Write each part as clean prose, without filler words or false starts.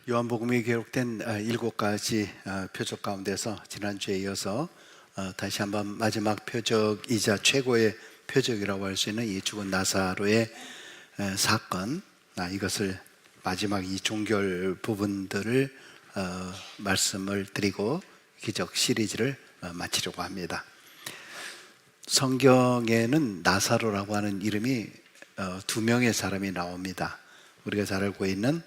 요한복음에 기록된 7가지 표적 가운데서 지난주에 이어서 다시 한번 마지막 표적이자 최고의 표적이라고 할 수 있는 이 죽은 나사로의 사건, 이것을 마지막 이 종결 부분들을 말씀을 드리고 기적 시리즈를 마치려고 합니다. 성경에는 나사로라고 하는 이름이 두 명의 사람이 나옵니다. 우리가 잘 알고 있는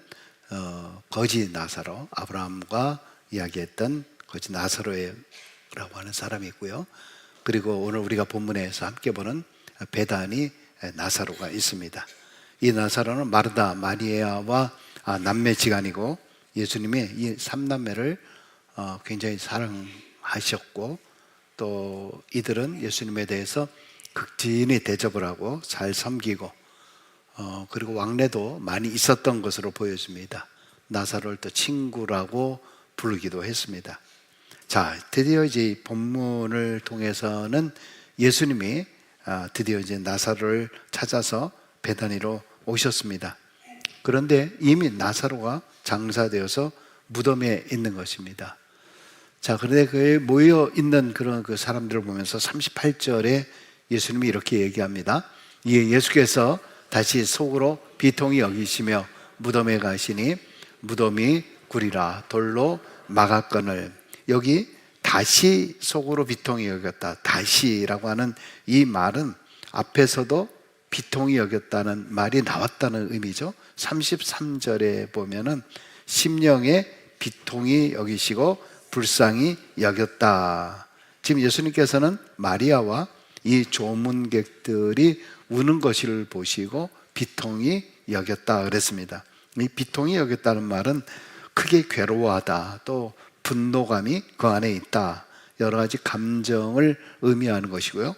거지 나사로, 아브라함과 이야기했던 거지 나사로라고 하는 사람이 있고요. 그리고 오늘 우리가 본문에서 함께 보는 베다니 나사로가 있습니다. 이 나사로는 마르다, 마리아와 남매지간이고 예수님이 이 3남매를 굉장히 사랑하셨고 또 이들은 예수님에 대해서 극진히 대접을 하고 잘 섬기고 그리고 왕래도 많이 있었던 것으로 보여집니다. 나사로를 또 친구라고 부르기도 했습니다. 자, 드디어 이제 본문을 통해서는 예수님이 드디어 이제 나사로를 찾아서 베다니로 오셨습니다. 그런데 이미 나사로가 장사되어서 무덤에 있는 것입니다. 자, 그런데 그에 모여 있는 그런 그 사람들을 보면서 38절에 예수님이 이렇게 얘기합니다. 이에 예수께서 다시 속으로 비통히 여기시며 무덤에 가시니 무덤이 구리라 돌로 막았거늘. 여기 다시 속으로 비통히 여겼다, 다시라고 하는 이 말은 앞에서도 비통히 여겼다는 말이 나왔다는 의미죠. 33절에 보면은 심령에 비통히 여기시고 불쌍히 여겼다. 지금 예수님께서는 마리아와 이 조문객들이 우는 것을 보시고 비통히 여겼다 그랬습니다. 이 비통히 여겼다는 말은 크게 괴로워하다, 또 분노감이 그 안에 있다, 여러 가지 감정을 의미하는 것이고요.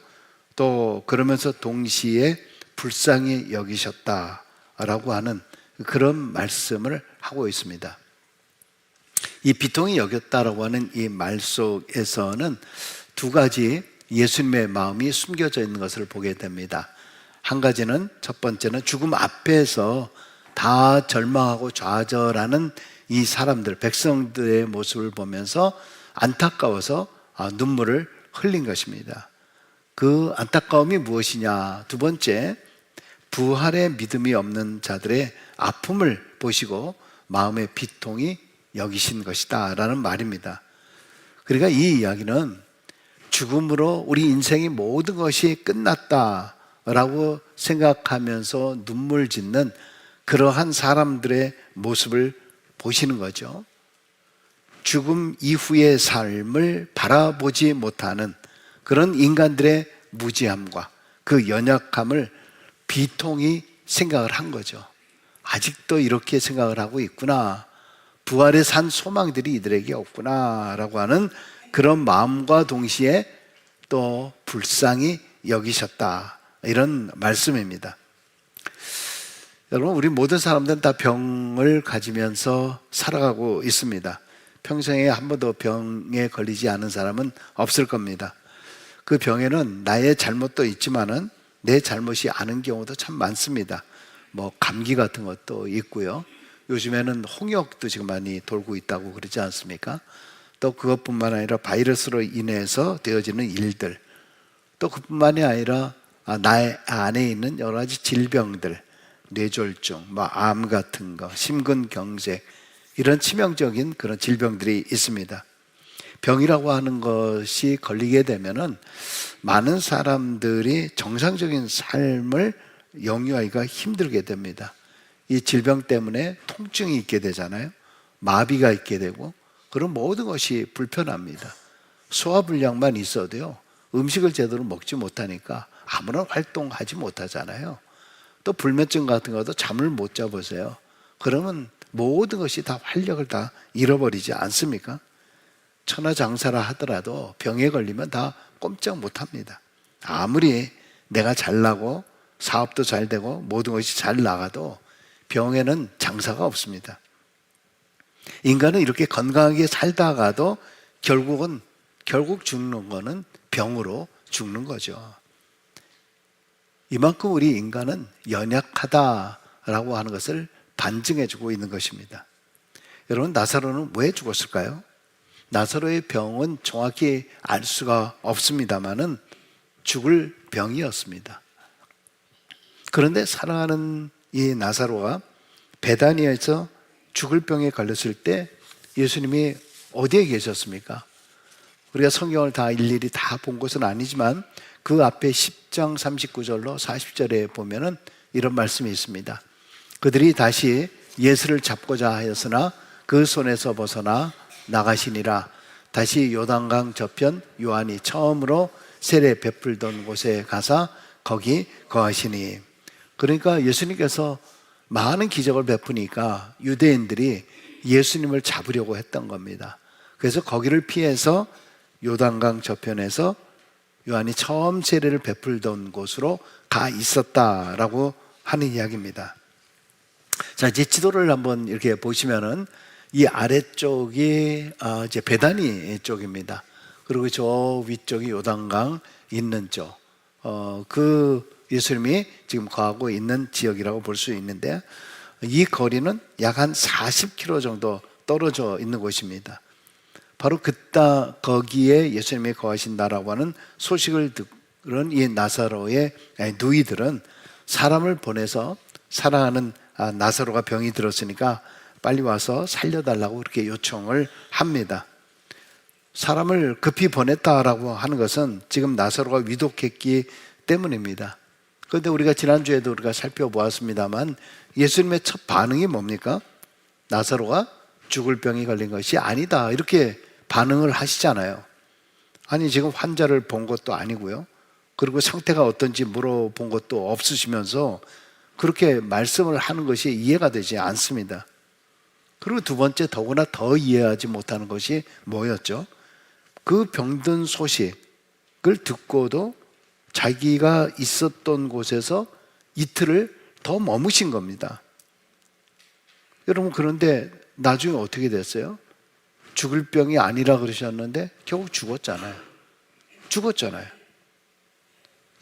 또 그러면서 동시에 불쌍히 여기셨다라고 하는 그런 말씀을 하고 있습니다. 이 비통히 여겼다라고 하는 이 말 속에서는 두 가지 예수님의 마음이 숨겨져 있는 것을 보게 됩니다. 한 가지는, 첫 번째는 죽음 앞에서 다 절망하고 좌절하는 이 사람들, 백성들의 모습을 보면서 안타까워서 눈물을 흘린 것입니다. 그 안타까움이 무엇이냐? 두 번째, 부활의 믿음이 없는 자들의 아픔을 보시고 마음의 비통이 여기신 것이다 라는 말입니다. 그러니까 이 이야기는 죽음으로 우리 인생의 모든 것이 끝났다라고 생각하면서 눈물 짓는 그러한 사람들의 모습을 보시는 거죠. 죽음 이후의 삶을 바라보지 못하는 그런 인간들의 무지함과 그 연약함을 비통히 생각을 한 거죠. 아직도 이렇게 생각을 하고 있구나, 부활의 산 소망들이 이들에게 없구나 라고 하는 그런 마음과 동시에 또 불쌍히 여기셨다, 이런 말씀입니다. 여러분, 우리 모든 사람들은 다 병을 가지면서 살아가고 있습니다. 평생에 한 번도 병에 걸리지 않은 사람은 없을 겁니다. 그 병에는 나의 잘못도 있지만은 내 잘못이 아닌 경우도 참 많습니다. 뭐 감기 같은 것도 있고요. 요즘에는 홍역도 지금 많이 돌고 있다고 그러지 않습니까? 또 그것뿐만 아니라 바이러스로 인해서 되어지는 일들, 또 그뿐만이 아니라 나의 안에 있는 여러 가지 질병들, 뇌졸중, 암 같은 거, 심근경색, 이런 치명적인 그런 질병들이 있습니다. 병이라고 하는 것이 걸리게 되면은 많은 사람들이 정상적인 삶을 영위하기가 힘들게 됩니다. 이 질병 때문에 통증이 있게 되잖아요. 마비가 있게 되고, 그런 모든 것이 불편합니다. 소화불량만 있어도요, 음식을 제대로 먹지 못하니까 아무런 활동하지 못하잖아요. 또 불면증 같은 것도 잠을 못 자보세요. 그러면 모든 것이 다 활력을 다 잃어버리지 않습니까? 천하장사라 하더라도 병에 걸리면 다 꼼짝 못합니다. 아무리 내가 잘나고 사업도 잘 되고 모든 것이 잘 나가도 병에는 장사가 없습니다. 인간은 이렇게 건강하게 살다가도 결국 죽는 거는 병으로 죽는 거죠. 이만큼 우리 인간은 연약하다라고 하는 것을 반증해주고 있는 것입니다. 여러분, 나사로는 왜 죽었을까요? 나사로의 병은 정확히 알 수가 없습니다만은 죽을 병이었습니다. 그런데 사랑하는 이 나사로가 베다니아에서 죽을 병에 걸렸을 때 예수님이 어디에 계셨습니까? 우리가 성경을 다 일일이 다 본 것은 아니지만 그 앞에 10장 39절로 40절에 보면은 이런 말씀이 있습니다. 그들이 다시 예수를 잡고자 하였으나 그 손에서 벗어나 나가시니라. 다시 요단강 저편 요한이 처음으로 세례 베풀던 곳에 가서 거기 거하시니. 그러니까 예수님께서 많은 기적을 베푸니까 유대인들이 예수님을 잡으려고 했던 겁니다. 그래서 거기를 피해서 요단강 저편에서 요한이 처음 세례를 베풀던 곳으로 가 있었다라고 하는 이야기입니다. 자, 이제 지도를 한번 이렇게 보시면은 이 아래쪽이 이제 베다니 쪽입니다. 그리고 저 위쪽이 요단강 있는 쪽, 그 예수님이 지금 거하고 있는 지역이라고 볼 수 있는데, 이 거리는 약 한 40km 정도 떨어져 있는 곳입니다. 바로 거기에 예수님이 거하신다라고 하는 소식을 들은 이 나사로의 누이들은 사람을 보내서 사랑하는 나사로가 병이 들었으니까 빨리 와서 살려달라고 그렇게 요청을 합니다. 사람을 급히 보냈다라고 하는 것은 지금 나사로가 위독했기 때문입니다. 그런데 우리가 지난주에도 우리가 살펴보았습니다만 예수님의 첫 반응이 뭡니까? 나사로가 죽을 병이 걸린 것이 아니다, 이렇게 반응을 하시잖아요. 아니, 지금 환자를 본 것도 아니고요, 그리고 상태가 어떤지 물어본 것도 없으시면서 그렇게 말씀을 하는 것이 이해가 되지 않습니다. 그리고 두 번째, 더구나 더 이해하지 못하는 것이 뭐였죠? 그 병든 소식을 듣고도 자기가 있었던 곳에서 이틀을 더 머무신 겁니다. 여러분, 그런데 나중에 어떻게 됐어요? 죽을 병이 아니라 그러셨는데 결국 죽었잖아요.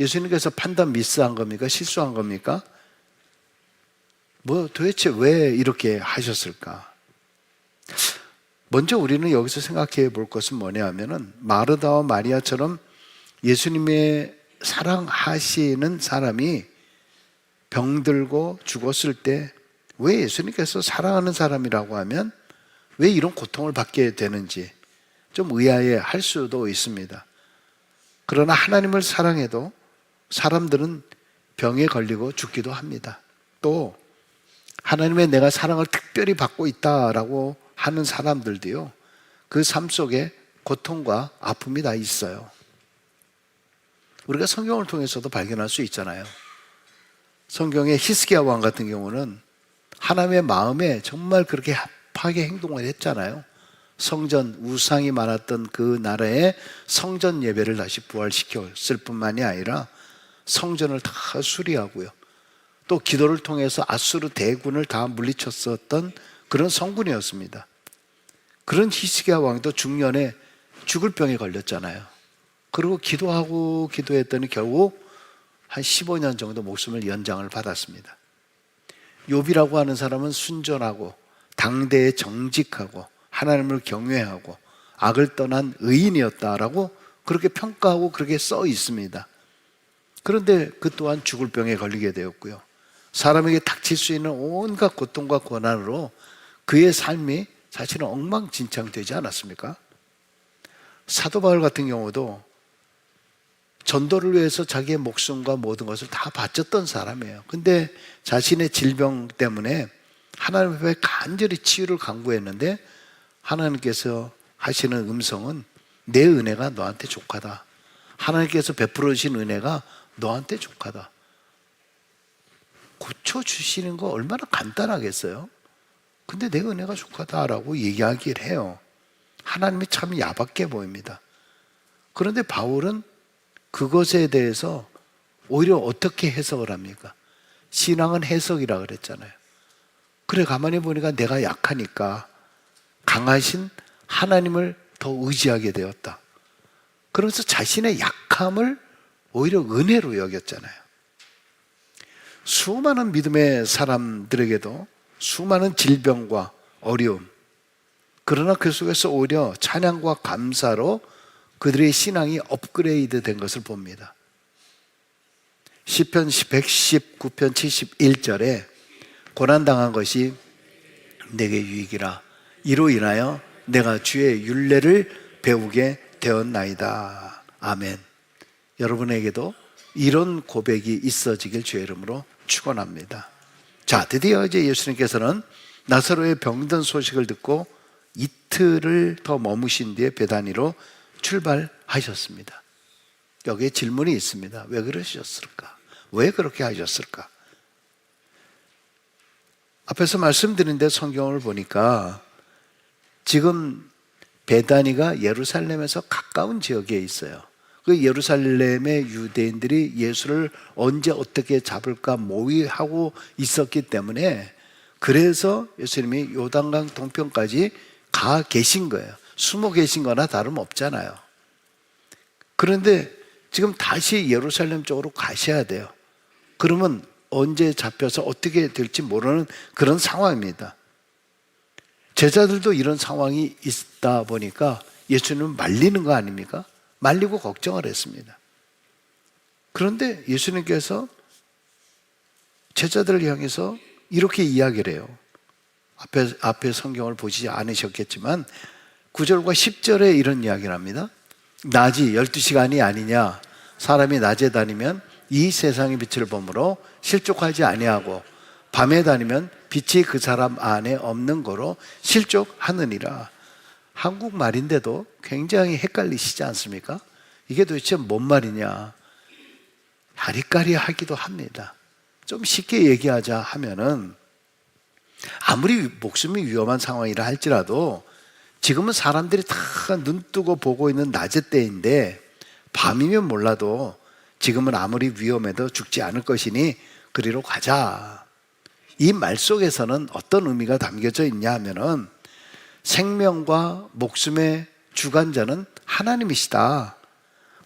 예수님께서 판단 미스한 겁니까? 실수한 겁니까? 도대체 왜 이렇게 하셨을까? 먼저 우리는 여기서 생각해 볼 것은 뭐냐 하면은, 마르다와 마리아처럼 예수님의 사랑하시는 사람이 병들고 죽었을 때 왜 예수님께서 사랑하는 사람이라고 하면 왜 이런 고통을 받게 되는지 좀 의아해 할 수도 있습니다. 그러나 하나님을 사랑해도 사람들은 병에 걸리고 죽기도 합니다. 또 하나님의 내가 사랑을 특별히 받고 있다라고 하는 사람들도요, 그 삶 속에 고통과 아픔이 다 있어요. 우리가 성경을 통해서도 발견할 수 있잖아요. 성경의 히스기야 왕 같은 경우는 하나님의 마음에 정말 그렇게 합하게 행동을 했잖아요. 성전, 우상이 많았던 그 나라에 성전 예배를 다시 부활시켰을 뿐만이 아니라 성전을 다 수리하고요, 또 기도를 통해서 아수르 대군을 다 물리쳤었던 그런 성군이었습니다. 그런 히스기야 왕도 중년에 죽을 병에 걸렸잖아요. 그리고 기도했더니 결국 한 15년 정도 목숨을 연장을 받았습니다. 욥이라고 하는 사람은 순전하고 당대에 정직하고 하나님을 경외하고 악을 떠난 의인이었다라고 그렇게 평가하고 그렇게 써 있습니다. 그런데 그 또한 죽을 병에 걸리게 되었고요, 사람에게 닥칠 수 있는 온갖 고통과 고난으로 그의 삶이 사실은 엉망진창되지 않았습니까? 사도 바울 같은 경우도 전도를 위해서 자기의 목숨과 모든 것을 다 바쳤던 사람이에요. 근데 자신의 질병 때문에 하나님 앞에 간절히 치유를 간구했는데 하나님께서 하시는 음성은 내 은혜가 너한테 족하다. 하나님께서 베풀어 주신 은혜가 너한테 족하다. 고쳐주시는 거 얼마나 간단하겠어요? 근데 내 은혜가 족하다라고 얘기하기를 해요. 하나님이 참 야박해 보입니다. 그런데 바울은 그것에 대해서 오히려 어떻게 해석을 합니까? 신앙은 해석이라 그랬잖아요. 그래, 가만히 보니까 내가 약하니까 강하신 하나님을 더 의지하게 되었다. 그러면서 자신의 약함을 오히려 은혜로 여겼잖아요. 수많은 믿음의 사람들에게도 수많은 질병과 어려움, 그러나 그 속에서 오히려 찬양과 감사로 그들의 신앙이 업그레이드 된 것을 봅니다. 시편 119편 71절에 고난당한 것이 내게 유익이라. 이로 인하여 내가 주의 율례를 배우게 되었나이다. 아멘. 여러분에게도 이런 고백이 있어지길 주의 이름으로 축원합니다. 자, 드디어 이제 예수님께서는 나사로의 병든 소식을 듣고 이틀을 더 머무신 뒤에 베다니로 출발하셨습니다. 여기에 질문이 있습니다. 왜 그러셨을까? 왜 그렇게 하셨을까? 앞에서 말씀드린 데 성경을 보니까 지금 베다니가 예루살렘에서 가까운 지역에 있어요. 그 예루살렘의 유대인들이 예수를 언제 어떻게 잡을까 모의하고 있었기 때문에 그래서 예수님이 요단강 동편까지 가 계신 거예요. 숨어 계신 거나 다름없잖아요. 그런데 지금 다시 예루살렘 쪽으로 가셔야 돼요. 그러면 언제 잡혀서 어떻게 될지 모르는 그런 상황입니다. 제자들도 이런 상황이 있다 보니까 예수님은 말리는 거 아닙니까? 말리고 걱정을 했습니다. 그런데 예수님께서 제자들을 향해서 이렇게 이야기를 해요. 앞에 성경을 보시지 않으셨겠지만 9절과 10절에 이런 이야기를 합니다. 낮이 12시간이 아니냐. 사람이 낮에 다니면 이 세상의 빛을 보므로 실족하지 아니하고 밤에 다니면 빛이 그 사람 안에 없는 거로 실족하느니라. 한국말인데도 굉장히 헷갈리시지 않습니까? 이게 도대체 뭔 말이냐? 아리까리하기도 합니다. 좀 쉽게 얘기하자 하면은 아무리 목숨이 위험한 상황이라 할지라도 지금은 사람들이 다 눈 뜨고 보고 있는 낮의 때인데 밤이면 몰라도 지금은 아무리 위험해도 죽지 않을 것이니 그리로 가자. 이 말 속에서는 어떤 의미가 담겨져 있냐 하면은 생명과 목숨의 주관자는 하나님이시다.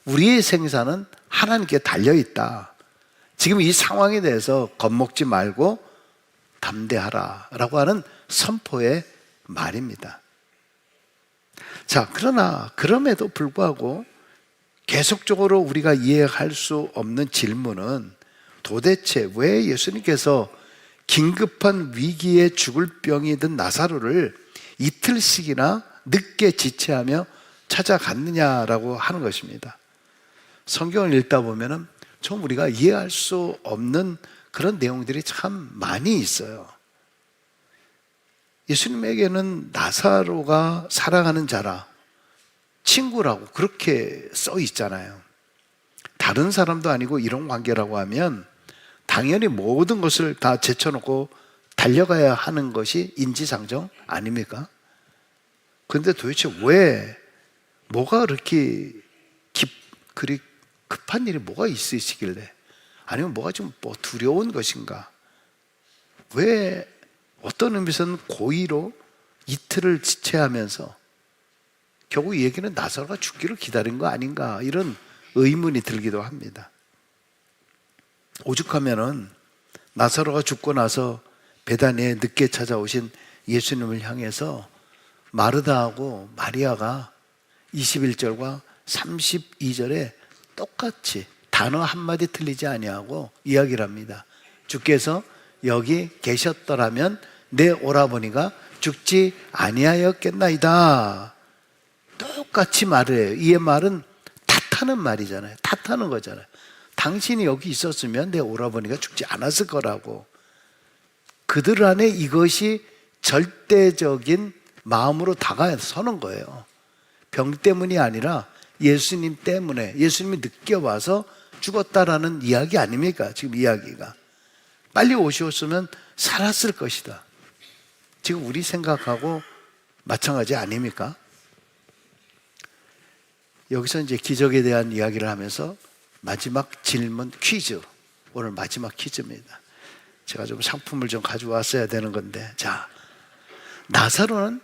우리의 생사는 하나님께 달려있다. 지금 이 상황에 대해서 겁먹지 말고 담대하라 라고 하는 선포의 말입니다. 자, 그러나 그럼에도 불구하고 계속적으로 우리가 이해할 수 없는 질문은 도대체 왜 예수님께서 긴급한 위기에 죽을 병이 든 나사로를 이틀씩이나 늦게 지체하며 찾아갔느냐라고 하는 것입니다. 성경을 읽다 보면은 좀 우리가 이해할 수 없는 그런 내용들이 참 많이 있어요. 예수님에게는 나사로가 사랑하는 자라, 친구라고 그렇게 써 있잖아요. 다른 사람도 아니고 이런 관계라고 하면 당연히 모든 것을 다 제쳐놓고 달려가야 하는 것이 인지상정 아닙니까? 그런데 도대체 왜, 뭐가 그렇게 그리 급한 일이 뭐가 있으시길래, 아니면 뭐가 좀 두려운 것인가? 왜 어떤 의미에서는 고의로 이틀을 지체하면서 결국 이 얘기는 나사로가 죽기를 기다린 거 아닌가, 이런 의문이 들기도 합니다. 오죽하면은 나사로가 죽고 나서 베다니에 늦게 찾아오신 예수님을 향해서 마르다하고 마리아가 21절과 32절에 똑같이 단어 한마디 틀리지 아니하고 이야기를 합니다. 주께서 여기 계셨더라면 내 오라버니가 죽지 아니하였겠나이다. 똑같이 말을 해요. 이 말은 탓하는 말이잖아요. 탓하는 거잖아요. 당신이 여기 있었으면 내 오라버니가 죽지 않았을 거라고. 그들 안에 이것이 절대적인 마음으로 다가서는 거예요. 병 때문이 아니라 예수님 때문에, 예수님이 늦게 와서 죽었다라는 이야기 아닙니까? 지금 이야기가. 빨리 오셨으면 살았을 것이다. 지금 우리 생각하고 마찬가지 아닙니까? 여기서 이제 기적에 대한 이야기를 하면서 마지막 질문 퀴즈, 오늘 마지막 퀴즈입니다. 제가 좀 상품을 좀 가져왔어야 되는 건데, 자, 나사로는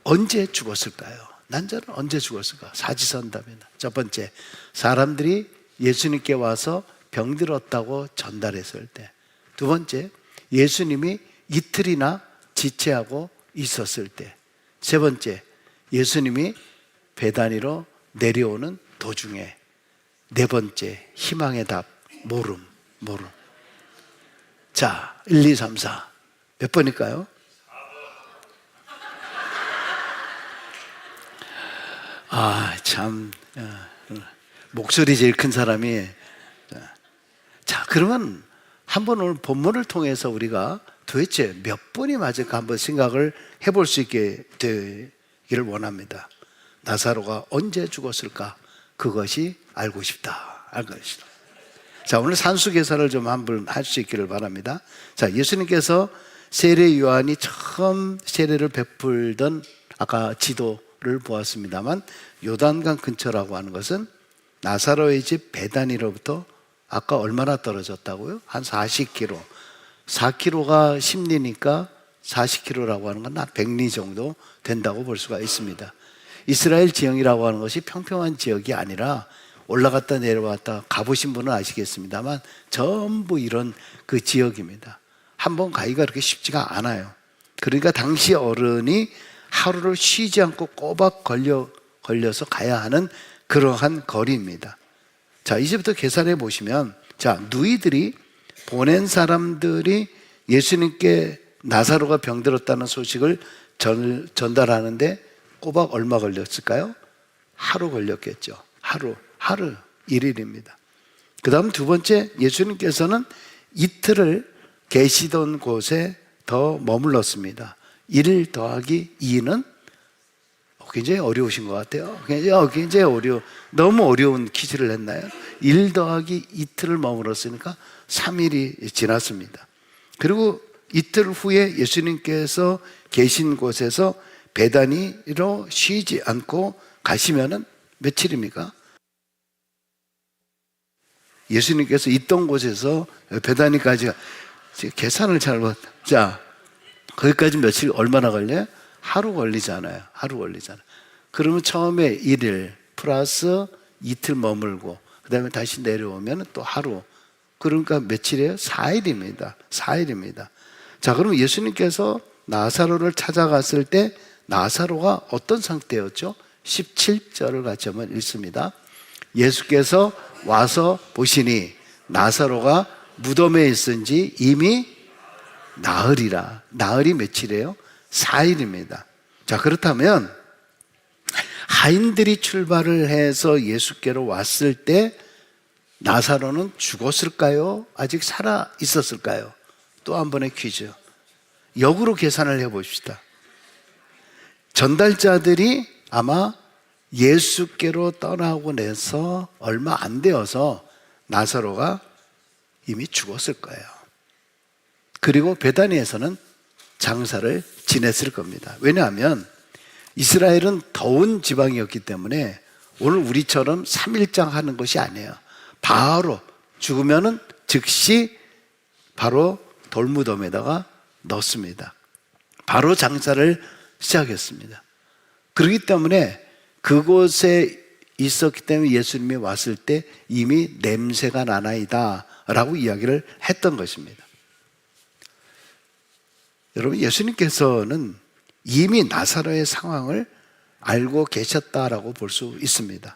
언제 죽었을까요? 난자는 언제 죽었을까? 사지선답입니다. 첫 번째, 사람들이 예수님께 와서 병들었다고 전달했을 때. 두 번째, 예수님이 이틀이나 지체하고 있었을 때. 세 번째, 예수님이 베다니로 내려오는 도중에. 네 번째, 희망의 답, 모름. 자, 1, 2, 3, 4. 몇 번일까요? 참, 목소리 제일 큰 사람이. 자, 그러면 한번 오늘 본문을 통해서 우리가 도대체 몇 번이 맞을까 한번 생각을 해볼 수 있게 되기를 원합니다. 나사로가 언제 죽었을까? 그것이 알고 싶다. 자, 오늘 산수계사를 좀 한번 할 수 있기를 바랍니다. 자, 예수님께서 세례 요한이 처음 세례를 베풀던 아까 지도를 보았습니다만, 요단강 근처라고 하는 것은 나사로의 집 베다니로부터 아까 얼마나 떨어졌다고요? 한 40km. 4km가 10리니까 40km라고 하는 건 한 100리 정도 된다고 볼 수가 있습니다. 이스라엘 지형이라고 하는 것이 평평한 지역이 아니라 올라갔다 내려왔다 가보신 분은 아시겠습니다만 전부 이런 그 지역입니다. 한번 가기가 그렇게 쉽지가 않아요. 그러니까 당시 어른이 하루를 쉬지 않고 꼬박 걸려서 가야 하는 그러한 거리입니다. 자, 이제부터 계산해 보시면, 자, 누이들이 보낸 사람들이 예수님께 나사로가 병들었다는 소식을 전달하는데 꼬박 얼마 걸렸을까요? 하루 걸렸겠죠. 하루 1일입니다. 그 다음 두 번째, 예수님께서는 이틀을 계시던 곳에 더 머물렀습니다. 1 더하기 2는 굉장히 어려우신 것 같아요. 굉장히 너무 어려운 퀴즈를 했나요? 1 더하기 이틀을 머물렀으니까 3일이 지났습니다. 그리고 이틀 후에 예수님께서 계신 곳에서 베다니로 쉬지 않고 가시면은 며칠입니까? 예수님께서 있던 곳에서 베다니까지 계산을 잘못. 자, 거기까지 며칠 얼마나 걸려요? 하루 걸리잖아요. 그러면 처음에 1일 플러스 이틀 머물고 그 다음에 다시 내려오면 또 하루. 그러니까 며칠이에요? 4일입니다. 자, 그럼 예수님께서 나사로를 찾아갔을 때 나사로가 어떤 상태였죠? 17절을 같이 한번 읽습니다. 예수께서 와서 보시니 나사로가 무덤에 있은지 이미 나흘이라. 나흘이 며칠이에요? 4일입니다. 자, 그렇다면 하인들이 출발을 해서 예수께로 왔을 때 나사로는 죽었을까요? 아직 살아 있었을까요? 또 한 번의 퀴즈. 역으로 계산을 해봅시다. 전달자들이 아마 예수께로 떠나고 나서 얼마 안 되어서 나사로가 이미 죽었을 거예요. 그리고 베다니에서는 장사를 지냈을 겁니다. 왜냐하면 이스라엘은 더운 지방이었기 때문에 오늘 우리처럼 3일장 하는 것이 아니에요. 바로 죽으면은 즉시 바로 돌무덤에다가 넣습니다. 바로 장사를 시작했습니다. 그렇기 때문에 그곳에 있었기 때문에 예수님이 왔을 때 이미 냄새가 나나이다 라고 이야기를 했던 것입니다. 여러분, 예수님께서는 이미 나사로의 상황을 알고 계셨다라고 볼 수 있습니다.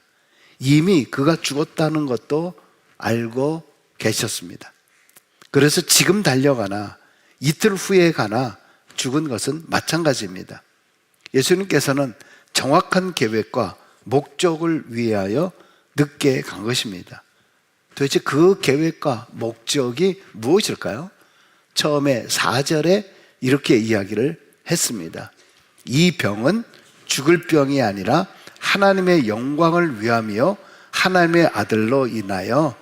이미 그가 죽었다는 것도 알고 계셨습니다. 그래서 지금 달려가나 이틀 후에 가나 죽은 것은 마찬가지입니다. 예수님께서는 정확한 계획과 목적을 위하여 늦게 간 것입니다. 도대체 그 계획과 목적이 무엇일까요? 처음에 4절에 이렇게 이야기를 했습니다. 이 병은 죽을 병이 아니라 하나님의 영광을 위함이요 하나님의 아들로 인하여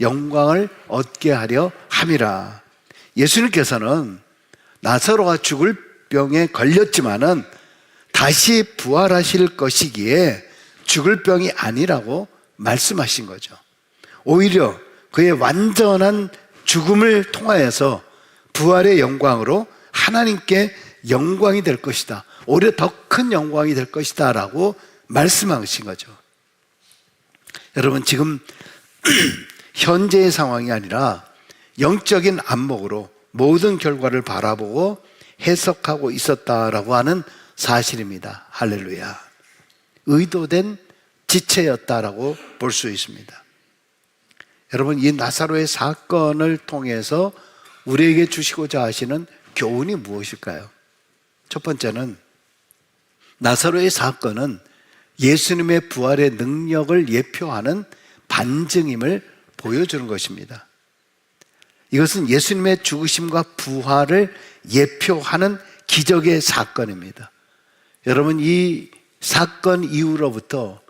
영광을 얻게 하려 함이라. 예수님께서는 나사로가 죽을 병에 걸렸지만은 다시 부활하실 것이기에 죽을 병이 아니라고 말씀하신 거죠. 오히려 그의 완전한 죽음을 통하여서 부활의 영광으로 하나님께 영광이 될 것이다. 오히려 더 큰 영광이 될 것이다 라고 말씀하신 거죠. 여러분, 지금 현재의 상황이 아니라 영적인 안목으로 모든 결과를 바라보고 해석하고 있었다라고 하는 사실입니다. 할렐루야. 의도된 지체였다라고 볼 수 있습니다. 여러분, 이 나사로의 사건을 통해서 우리에게 주시고자 하시는 교훈이 무엇일까요? 첫 번째는 나사로의 사건은 예수님의 부활의 능력을 예표하는 반증임을 보여주는 것입니다. 이것은 예수님의 죽으심과 부활을 예표하는 기적의 사건입니다. 여러분, 이 사건 이후로부터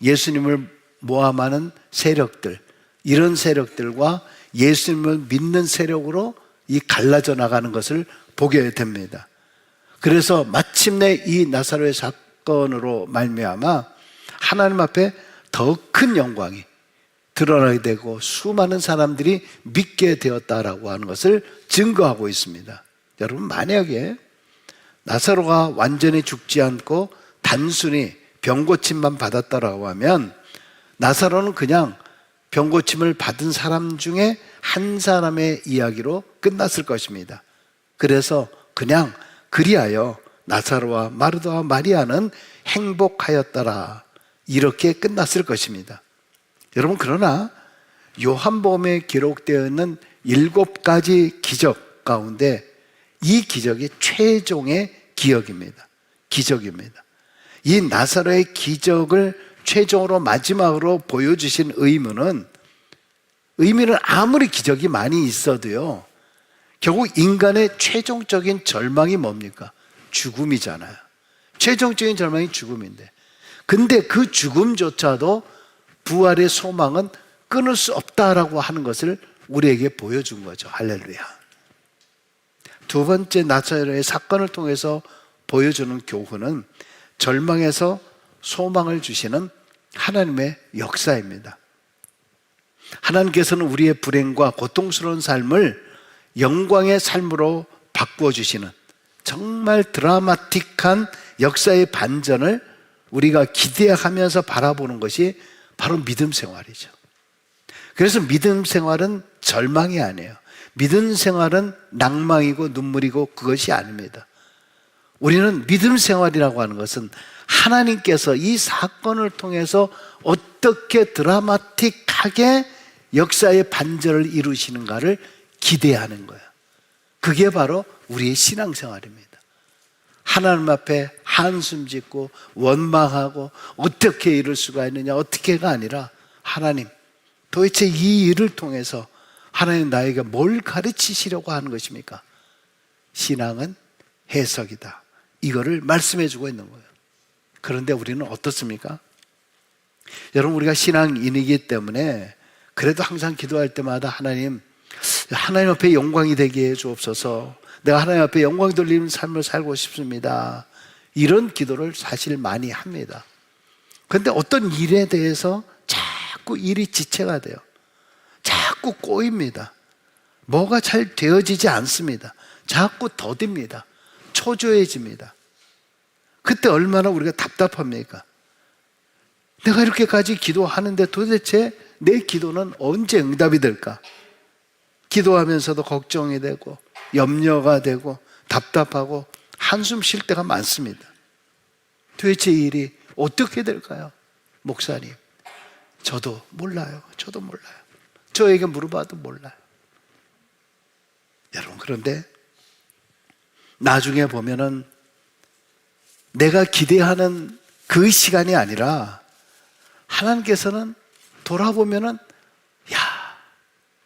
예수님을 모함하는 세력들, 이런 세력들과 예수님을 믿는 세력으로 이 갈라져 나가는 것을 보게 됩니다. 그래서 마침내 이 나사로의 사건으로 말미암아 하나님 앞에 더 큰 영광이 드러나게 되고 수많은 사람들이 믿게 되었다라고 하는 것을 증거하고 있습니다. 여러분, 만약에 나사로가 완전히 죽지 않고 단순히 병고침만 받았다라고 하면 나사로는 그냥 병고침을 받은 사람 중에 한 사람의 이야기로 끝났을 것입니다. 그래서 그냥 그리하여 나사로와 마르다와 마리아는 행복하였더라, 이렇게 끝났을 것입니다. 여러분, 그러나 요한복음에 기록되어 있는 7가지 기적 가운데 이 기적이 최종의 기적입니다. 이 나사로의 기적을 최종으로 마지막으로 보여주신 의미는 아무리 기적이 많이 있어도요, 결국 인간의 최종적인 절망이 뭡니까? 죽음이잖아요. 최종적인 절망이 죽음인데, 근데 그 죽음조차도 부활의 소망은 끊을 수 없다라고 하는 것을 우리에게 보여준 거죠. 할렐루야. 두 번째, 나사로의 사건을 통해서 보여주는 교훈은 절망에서 소망을 주시는 하나님의 역사입니다. 하나님께서는 우리의 불행과 고통스러운 삶을 영광의 삶으로 바꾸어주시는 정말 드라마틱한 역사의 반전을 우리가 기대하면서 바라보는 것이 바로 믿음 생활이죠. 그래서 믿음 생활은 절망이 아니에요. 믿음 생활은 낭망이고 눈물이고 그것이 아닙니다. 우리는 믿음 생활이라고 하는 것은 하나님께서 이 사건을 통해서 어떻게 드라마틱하게 역사의 반전을 이루시는가를 기대하는 거예요. 그게 바로 우리의 신앙생활입니다. 하나님 앞에 한숨 짓고 원망하고 어떻게 이럴 수가 있느냐, 어떻게가 아니라 하나님, 도대체 이 일을 통해서 하나님 나에게 뭘 가르치시려고 하는 것입니까? 신앙은 해석이다, 이거를 말씀해 주고 있는 거예요. 그런데 우리는 어떻습니까? 여러분, 우리가 신앙인이기 때문에 그래도 항상 기도할 때마다 하나님 앞에 영광이 되게 해 주옵소서, 내가 하나님 앞에 영광 돌리는 삶을 살고 싶습니다, 이런 기도를 사실 많이 합니다. 그런데 어떤 일에 대해서 자꾸 일이 지체가 돼요. 자꾸 꼬입니다. 뭐가 잘 되어지지 않습니다. 자꾸 더딥니다. 초조해집니다. 그때 얼마나 우리가 답답합니까? 내가 이렇게까지 기도하는데 도대체 내 기도는 언제 응답이 될까? 기도하면서도 걱정이 되고 염려가 되고 답답하고 한숨 쉴 때가 많습니다. 도대체 이 일이 어떻게 될까요? 목사님, 저도 몰라요. 저에게 물어봐도 몰라요. 여러분, 그런데 나중에 보면은 내가 기대하는 그 시간이 아니라 하나님께서는 돌아보면은, 야,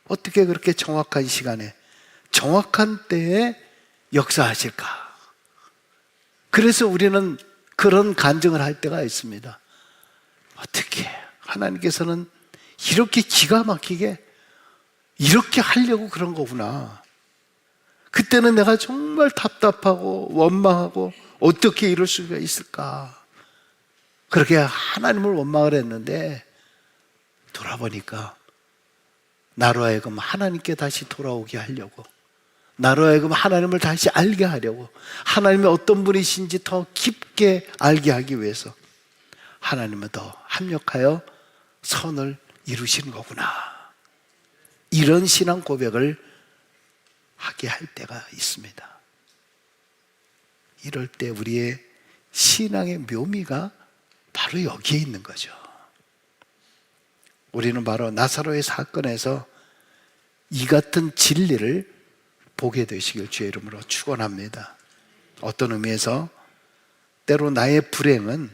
어떻게 그렇게 정확한 시간에 정확한 때에 역사하실까? 그래서 우리는 그런 간증을 할 때가 있습니다. 어떻게 하나님께서는 이렇게 기가 막히게 이렇게 하려고 그런 거구나. 그때는 내가 정말 답답하고 원망하고 어떻게 이럴 수가 있을까? 그렇게 하나님을 원망을 했는데 돌아보니까 나로 하여금 하나님께 다시 돌아오게 하려고, 나로 하여금 하나님을 다시 알게 하려고, 하나님이 어떤 분이신지 더 깊게 알게 하기 위해서 하나님은 더 합력하여 선을 이루시는 거구나, 이런 신앙 고백을 하게 할 때가 있습니다. 이럴 때 우리의 신앙의 묘미가 바로 여기에 있는 거죠. 우리는 바로 나사로의 사건에서 이 같은 진리를 보게 되시길 주의 이름으로 축원합니다. 어떤 의미에서 때로 나의 불행은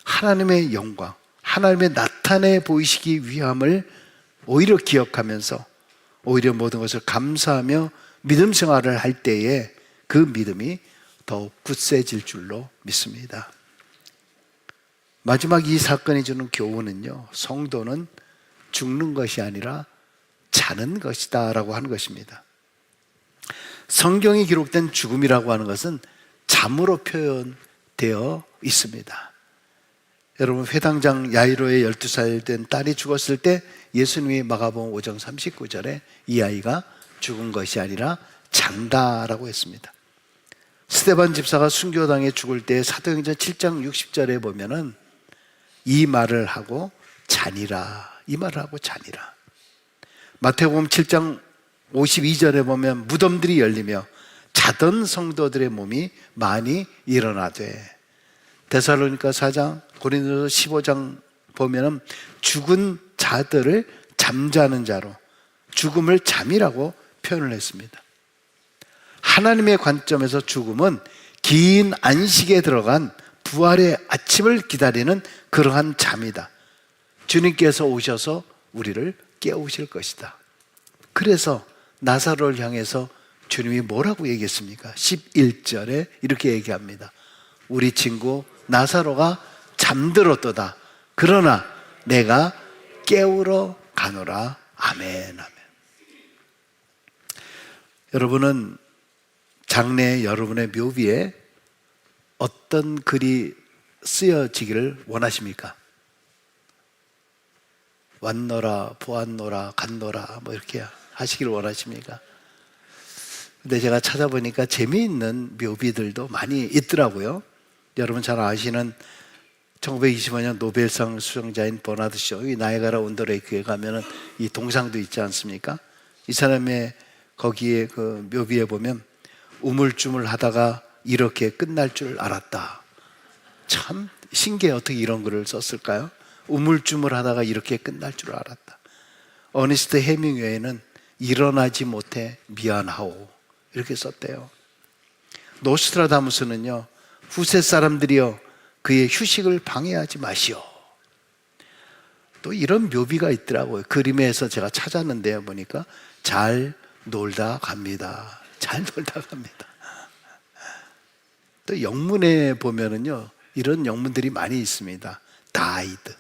하나님의 영광, 하나님의 나타내 보이시기 위함을 오히려 기억하면서 오히려 모든 것을 감사하며 믿음 생활을 할 때에 그 믿음이 더욱 굳세질 줄로 믿습니다. 마지막 이 사건이 주는 교훈은요, 성도는 죽는 것이 아니라 자는 것이다 라고 하는 것입니다. 성경이 기록된 죽음이라고 하는 것은 잠으로 표현되어 있습니다. 여러분, 회당장 야이로의 12살 된 딸이 죽었을 때 예수님이 마가복음 5장 39절에 이 아이가 죽은 것이 아니라 잔다라고 했습니다. 스데반 집사가 순교당해 죽을 때 사도행전 7장 60절에 보면은 이 말을 하고 자니라, 이 말을 하고 자니라. 마태복음 7장 52절에 보면 무덤들이 열리며 자던 성도들의 몸이 많이 일어나되, 데살로니가 4장, 고린도서 15장 보면은 죽은 자들을 잠자는 자로, 죽음을 잠이라고 표현을 했습니다. 하나님의 관점에서 죽음은 긴 안식에 들어간 부활의 아침을 기다리는 그러한 잠이다. 주님께서 오셔서 우리를 깨우실 것이다. 그래서 나사로를 향해서 주님이 뭐라고 얘기했습니까? 11절에 이렇게 얘기합니다. 우리 친구 나사로가 잠들었도다. 그러나 내가 깨우러 가노라. 아멘, 아멘. 여러분은 장래 여러분의 묘비에 어떤 글이 쓰여지기를 원하십니까? 왔노라, 보았노라, 갔노라 뭐 이렇게 하시기를 원하십니까? 근데 제가 찾아보니까 재미있는 묘비들도 많이 있더라고요. 여러분 잘 아시는 1925년 노벨상 수상자인 버나드 쇼, 이 나이아가라 온더레이크에 가면은 이 동상도 있지 않습니까? 이 사람의 거기에 그 묘비에 보면 우물쭈물 하다가 이렇게 끝날 줄 알았다. 참 신기해. 어떻게 이런 글을 썼을까요? 우물쭈물 하다가 이렇게 끝날 줄 알았다. 어니스트 해밍웨이는 일어나지 못해 미안하오 이렇게 썼대요. 노스트라다무스는요, 후세 사람들이여 그의 휴식을 방해하지 마시오. 또 이런 묘비가 있더라고요. 그림에서 제가 찾았는데요, 보니까 잘 놀다 갑니다. 잘 놀다 갑니다. 또 영문에 보면은요, 이런 영문들이 많이 있습니다. died.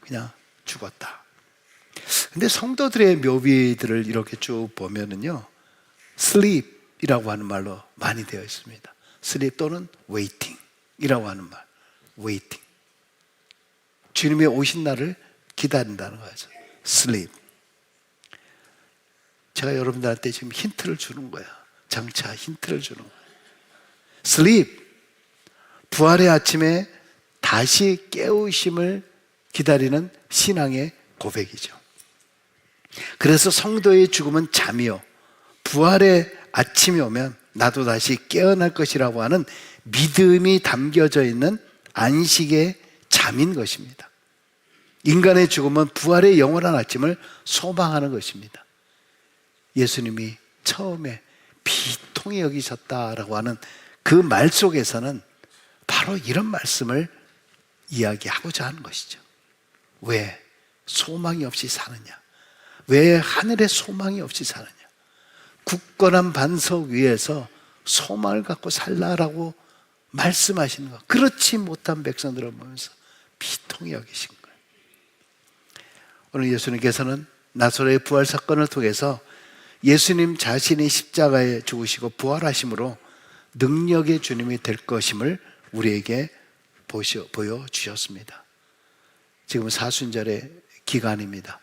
그냥 죽었다. 근데 성도들의 묘비들을 이렇게 쭉 보면은요, sleep이라고 하는 말로 많이 되어 있습니다. sleep 또는 waiting이라고 하는 말. waiting. 주님의 오신 날을 기다린다는 거죠. sleep. 제가 여러분들한테 지금 힌트를 주는 거예요. 장차 힌트를 주는 거예요. sleep. 부활의 아침에 다시 깨우심을 기다리는 신앙의 고백이죠. 그래서 성도의 죽음은 잠이요, 부활의 아침이 오면 나도 다시 깨어날 것이라고 하는 믿음이 담겨져 있는 안식의 잠인 것입니다. 인간의 죽음은 부활의 영원한 아침을 소망하는 것입니다. 예수님이 처음에 비통히 여기셨다라고 하는 그 말 속에서는 바로 이런 말씀을 이야기하고자 하는 것이죠. 왜 소망이 없이 사느냐? 왜 하늘에 소망이 없이 사느냐? 굳건한 반석 위에서 소망을 갖고 살라라고 말씀하시는 것. 그렇지 못한 백성들을 보면서 비통히 여기신 거예요. 오늘 예수님께서는 나사로의 부활 사건을 통해서 예수님 자신이 십자가에 죽으시고 부활하심으로 능력의 주님이 될 것임을 우리에게 보여주셨습니다. 지금 사순절의 기간입니다.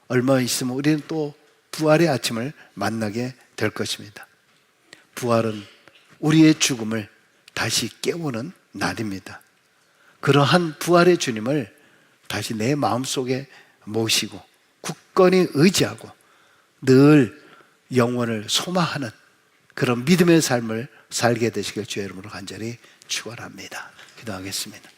얼마 있으면 우리는 또 부활의 아침을 만나게 될 것입니다. 부활은 우리의 죽음을 다시 깨우는 날입니다. 그러한 부활의 주님을 다시 내 마음속에 모시고 굳건히 의지하고 늘 영원을 소망하는 그런 믿음의 삶을 살게 되시길 주의 이름으로 간절히 축원합니다. 기도하겠습니다.